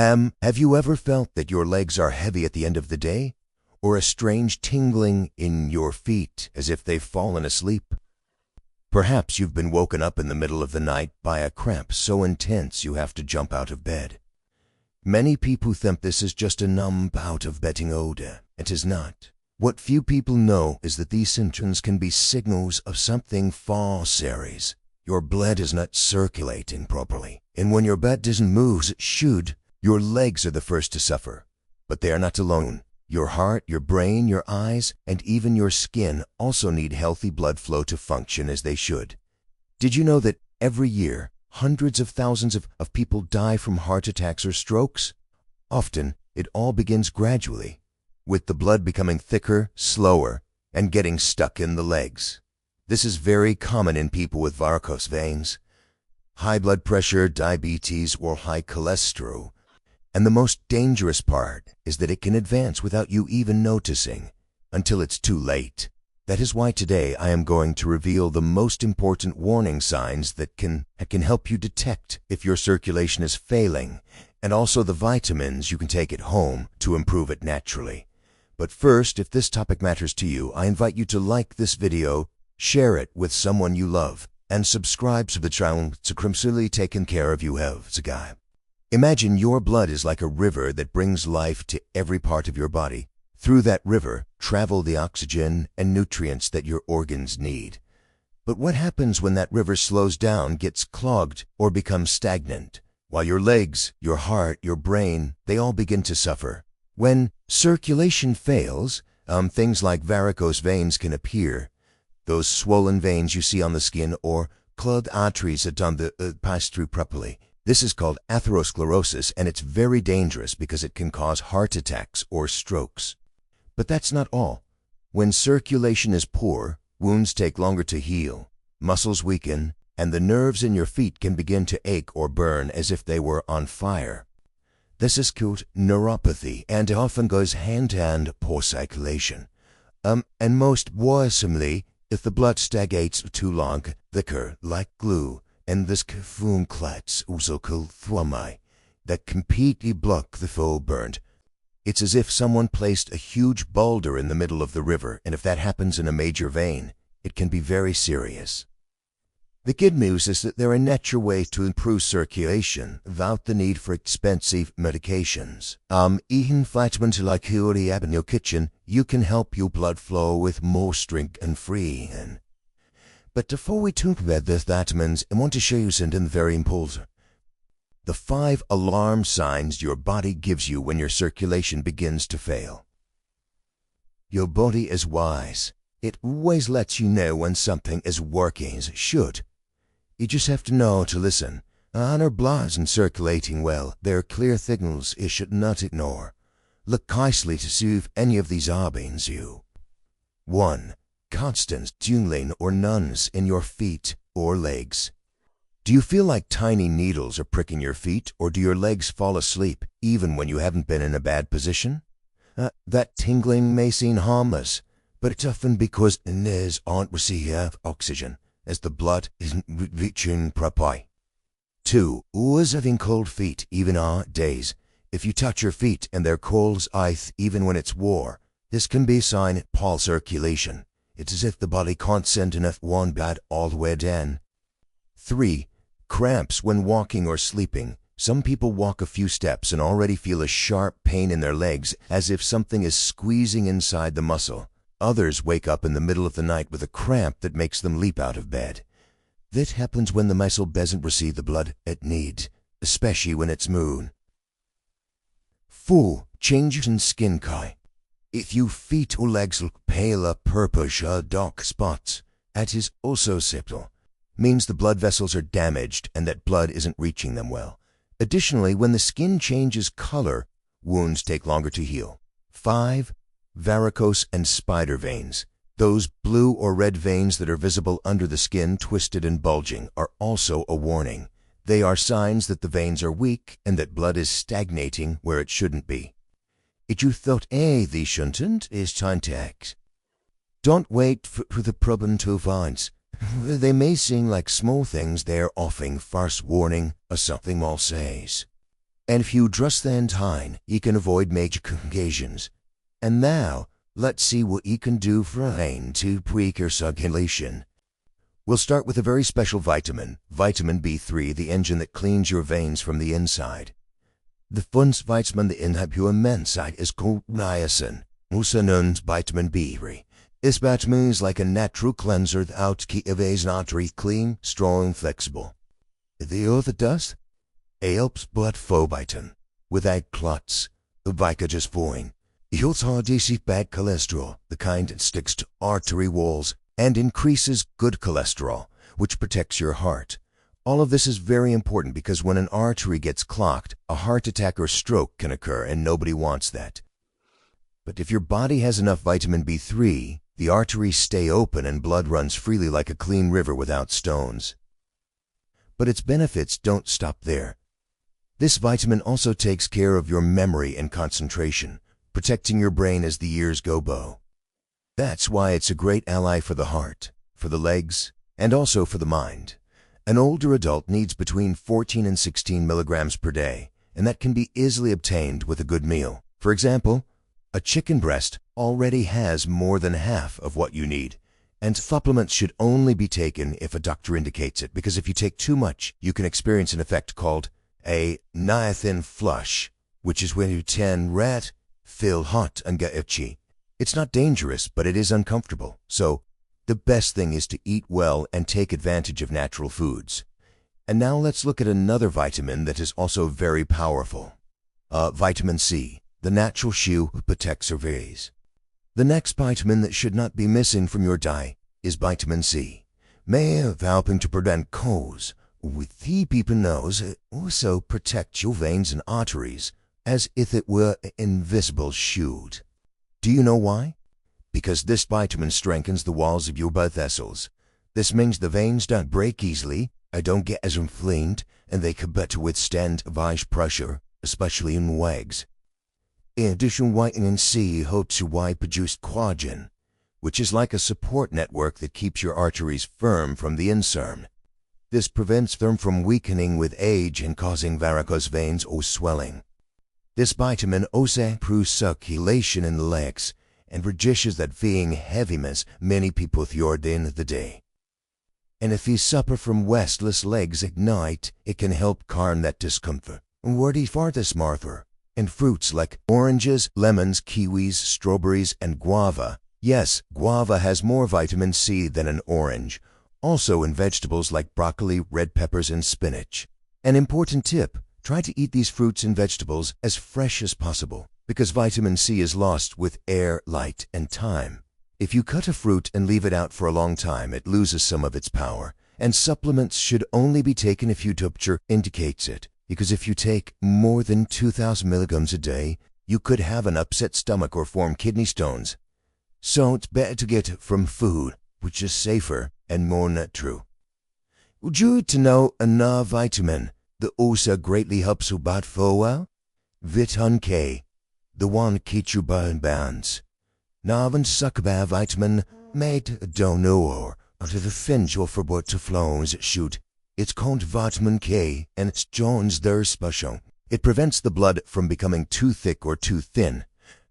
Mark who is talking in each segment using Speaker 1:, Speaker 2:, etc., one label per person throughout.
Speaker 1: Have you ever felt that your legs are heavy at the end of the day? Or a strange tingling in your feet as if they've fallen asleep? Perhaps you've been woken up in the middle of the night by a cramp so intense you have to jump out of bed. Many people think this is just a numb bout of betting odor. It is not. What few people know is that these symptoms can be signals of something far serious. Your blood is not circulating properly, and when your blood doesn't move as it should, your legs are the first to suffer. But they are not alone. Your heart, your brain, your eyes, and even your skin also need healthy blood flow to function as they should. Did you know that every year, hundreds of thousands of people die from heart attacks or strokes? Often, it all begins gradually, with the blood becoming thicker, slower, and getting stuck in the legs. This is very common in people with varicose veins, high blood pressure, diabetes, or high cholesterol. And the most dangerous part is that it can advance without you even noticing, until it's too late. That is why today I am going to reveal the most important warning signs that can help you detect if your circulation is failing, and also the vitamins you can take at home to improve it naturally. But first, if this topic matters to you, I invite you to like this video, share it with someone you love, and subscribe to the channel to really taking care of you have a guy. Imagine your blood is like a river that brings life to every part of your body. Through that river travel the oxygen and nutrients that your organs need. But what happens when that river slows down, gets clogged, or becomes stagnant? While your legs, your heart, your brain, they all begin to suffer. When circulation fails, things like varicose veins can appear. Those swollen veins you see on the skin, or clogged arteries that don't pass through properly. This is called atherosclerosis, and it's very dangerous because it can cause heart attacks or strokes. But that's not all. When circulation is poor, wounds take longer to heal, muscles weaken, and the nerves in your feet can begin to ache or burn as if they were on fire. This is called neuropathy, and often goes hand-in-hand with poor circulation. And most worrisomely, if the blood stagnates too long, thicker, like glue, and this can form clots, also called thrombosis, that completely block the flow burnt. It's as if someone placed a huge boulder in the middle of the river, and if that happens in a major vein, it can be very serious. The good news is that there are natural ways to improve circulation without the need for expensive medications. Eating vitamins like you have in your kitchen, you can help your blood flow with more strength and freeing. But before we talk about these vitamins, I want to show you something very important. The 5 alarm signs your body gives you when your circulation begins to fail. Your body is wise. It always lets you know when something is working as it should. You just have to know to listen. When our blood isn't circulating well, there are clear signals you should not ignore. Look closely to see if any of these are being you. 1. Constant tingling or numbness in your feet or legs. Do you feel like tiny needles are pricking your feet, or do your legs fall asleep even when you haven't been in a bad position? That tingling may seem harmless, but it's often because the nerves aren't receiving oxygen as the blood isn't reaching properly. 2. Always having cold feet even on days. If you touch your feet and they're cold ice even when it's warm, this can be a sign of poor circulation. It's as if the body can't send enough warm blood all the way down. 3. Cramps when walking or sleeping. Some people walk a few steps and already feel a sharp pain in their legs as if something is squeezing inside the muscle. Others wake up in the middle of the night with a cramp that makes them leap out of bed. That happens when the muscle doesn't receive the blood it needs, especially when it's moon. 4. Changes in skin color. If your feet or legs look pale or purplish or dark spots, that is also symptom. Means the blood vessels are damaged and that blood isn't reaching them well. Additionally, when the skin changes color, wounds take longer to heal. 5. Varicose and spider veins. Those blue or red veins that are visible under the skin, twisted and bulging, are also a warning. They are signs that the veins are weak and that blood is stagnating where it shouldn't be. If you thought, they shouldn't, it's time to act. Don't wait for the problem to advance. They may seem like small things, they're often first warning or something more says. And if you trust the time, you can avoid major complications. And now, let's see what you can do for vein to precursor circulation. We'll start with a very special vitamin, vitamin B3, the engine that cleans your veins from the inside. The first vitamin that inhabits your inside is called niacin, also known as vitamin B3. This vitamin is like a natural cleanser that keeps your veins and arteries clean, strong, and flexible. The other does? It helps blood flow without clots, the vicages forming. It also reduces bad cholesterol, the kind that sticks to artery walls, and increases good cholesterol, which protects your heart. All of this is very important because when an artery gets clogged, a heart attack or stroke can occur, and nobody wants that. But if your body has enough vitamin B3, the arteries stay open and blood runs freely like a clean river without stones. But its benefits don't stop there. This vitamin also takes care of your memory and concentration, protecting your brain as the years go by. That's why it's a great ally for the heart, for the legs, and also for the mind. An older adult needs between 14 and 16 milligrams per day, and that can be easily obtained with a good meal. For example, a chicken breast already has more than half of what you need, and supplements should only be taken if a doctor indicates it, because if you take too much, you can experience an effect called a niacin flush, which is when you turn red, feel hot, and get itchy. It's not dangerous, but it is uncomfortable. So, the best thing is to eat well and take advantage of natural foods. And now let's look at another vitamin that is also very powerful. Vitamin C, the natural shoe who protects our veins. The next vitamin that should not be missing from your diet is vitamin C. May of helping to prevent colds. With the people knows it also protects your veins and arteries as if it were an invisible shield. Do you know why? Because this vitamin strengthens the walls of your blood vessels. This means the veins don't break easily, don't get as inflamed, and they can better withstand vice pressure, especially in legs. In addition, vitamin C helps your produce collagen, which is like a support network that keeps your arteries firm from the inside. This prevents them from weakening with age and causing varicose veins or swelling. This vitamin also improves circulation in the legs and reduces that feeling heaviness many people feel at the end of the day. And if you suffer from restless legs at night, it can help calm that discomfort. Where do you find this, Martha? In fruits like oranges, lemons, kiwis, strawberries, and guava. Yes, guava has more vitamin C than an orange. Also in vegetables like broccoli, red peppers, and spinach. An important tip, try to eat these fruits and vegetables as fresh as possible, because vitamin C is lost with air, light, and time. If you cut a fruit and leave it out for a long time, it loses some of its power, and supplements should only be taken if your doctor indicates it, because if you take more than 2,000 milligrams a day, you could have an upset stomach or form kidney stones. So it's better to get it from food, which is safer and more natural. Would you like to know another vitamin that also greatly helps your blood flow well? Vitamin K, the one that keeps your blood balance. Now, when suck about vitamin made don't know or to the fins or for what to flow as it should. It's called vitamin K, and it's John's their special. It prevents the blood from becoming too thick or too thin.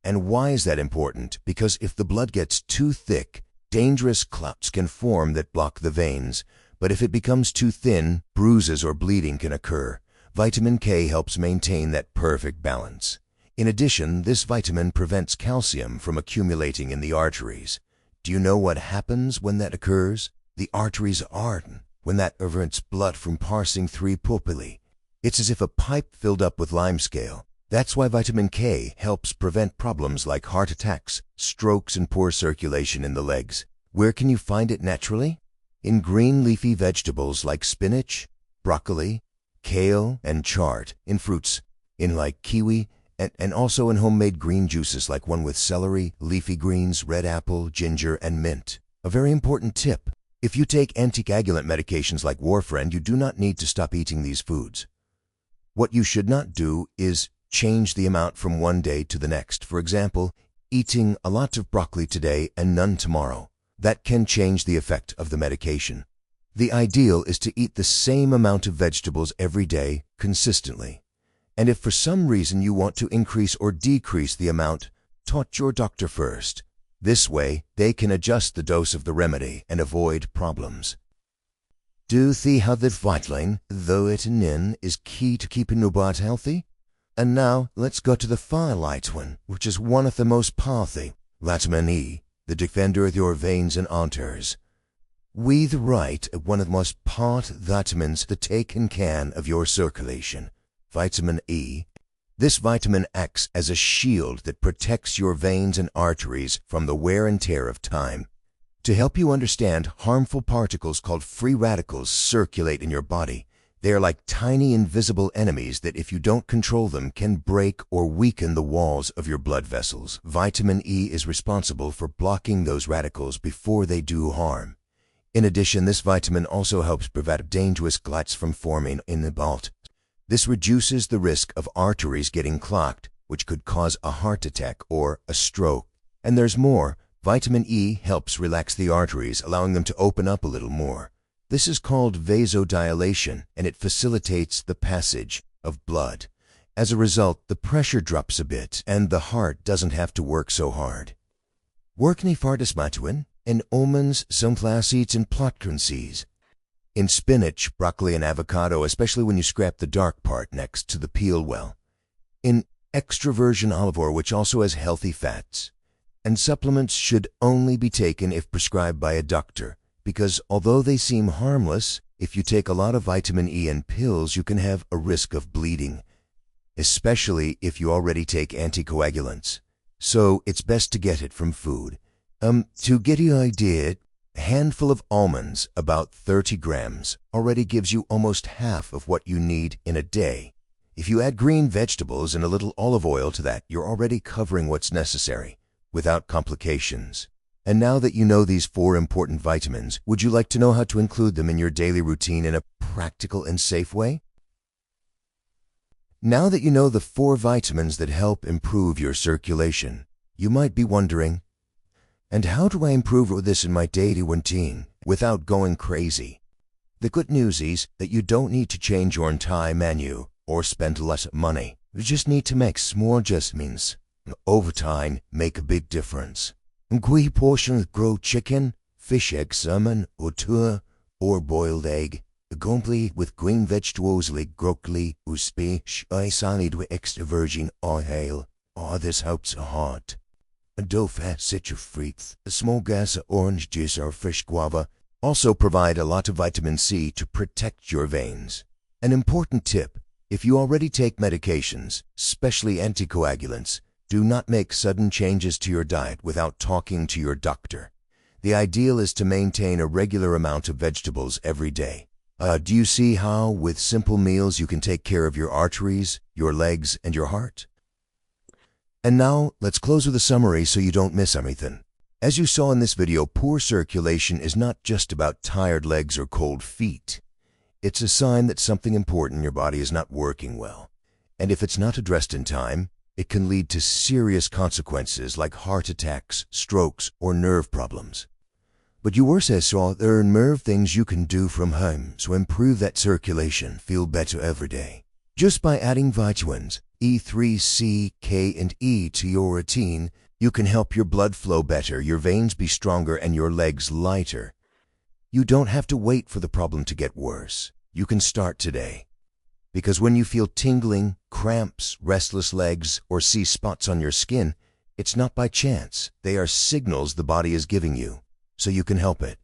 Speaker 1: And why is that important? Because if the blood gets too thick, dangerous clots can form that block the veins, but if it becomes too thin, bruises or bleeding can occur. Vitamin K helps maintain that perfect balance. In addition, this vitamin prevents calcium from accumulating in the arteries. Do you know what happens when that occurs? The arteries harden when that prevents blood from passing through pupilli. It's as if a pipe filled up with limescale. That's why vitamin K helps prevent problems like heart attacks, strokes, and poor circulation in the legs. Where can you find it naturally? In green leafy vegetables like spinach, broccoli, kale, and chard, in fruits, in like kiwi, and also in homemade green juices like one with celery, leafy greens, red apple, ginger, and mint. A very important tip, if you take anticoagulant medications like warfarin, you do not need to stop eating these foods. What you should not do is change the amount from one day to the next. For example, eating a lot of broccoli today and none tomorrow. That can change the effect of the medication. The ideal is to eat the same amount of vegetables every day consistently. And if for some reason you want to increase or decrease the amount, talk to your doctor first. This way, they can adjust the dose of the remedy and avoid problems. Do you see how the vitamin, vitamin, is key to keeping your body healthy? And now, let's go to the firelight one, which is one of the most powerful, vitamin E, the defender of your veins and arteries. We the right at one of the most powerful vitamins that take in care of your circulation, vitamin E. This vitamin acts as a shield that protects your veins and arteries from the wear and tear of time. To help you understand, harmful particles called free radicals circulate in your body. They are like tiny invisible enemies that if you don't control them can break or weaken the walls of your blood vessels. Vitamin E is responsible for blocking those radicals before they do harm. In addition, this vitamin also helps prevent dangerous clots from forming in the blood. This reduces the risk of arteries getting clogged, which could cause a heart attack or a stroke. And there's more. Vitamin E helps relax the arteries, allowing them to open up a little more. This is called vasodilation, and it facilitates the passage of blood. As a result, the pressure drops a bit, and the heart doesn't have to work so hard. Workni fartismatuin in almonds, sunflower seeds, and platform seeds. In spinach, broccoli, and avocado, especially when you scrap the dark part next to the peel well. In extra virgin olive oil, which also has healthy fats. And supplements should only be taken if prescribed by a doctor, because although they seem harmless, if you take a lot of vitamin E in pills, you can have a risk of bleeding, especially if you already take anticoagulants. So it's best to get it from food. To get you an idea, a handful of almonds, about 30 grams, already gives you almost half of what you need in a day. If you add green vegetables and a little olive oil to that, you're already covering what's necessary, without complications. And now that you know these 4 important vitamins, would you like to know how to include them in your daily routine in a practical and safe way? Now that you know the 4 vitamins that help improve your circulation, you might be wondering, and how do I improve this in my daily routine without going crazy? The good news is that you don't need to change your entire menu or spend less money. You just need to make small adjustments. Over time, make a big difference. A quick portion of grilled chicken, fish egg salmon, or tuna, or boiled egg, complete with green vegetables like broccoli or spinach, salad with extra virgin oil. This helps a heart. A low-fat citrus fruit, a small glass of orange juice or fresh guava also provide a lot of vitamin C to protect your veins. An important tip, if you already take medications, especially anticoagulants, do not make sudden changes to your diet without talking to your doctor. The ideal is to maintain a regular amount of vegetables every day. Do you see how, with simple meals, you can take care of your arteries, your legs, and your heart? And now, let's close with a summary so you don't miss anything. As you saw in this video, poor circulation is not just about tired legs or cold feet. It's a sign that something important in your body is not working well. And if it's not addressed in time, it can lead to serious consequences like heart attacks, strokes, or nerve problems. But you also saw there are nerve things you can do from home to improve that circulation, feel better every day. Just by adding vitamins E3, C, K, and E to your routine, you can help your blood flow better, your veins be stronger, and your legs lighter. You don't have to wait for the problem to get worse. You can start today. Because when you feel tingling, cramps, restless legs, or see spots on your skin, it's not by chance. They are signals the body is giving you, so you can help it.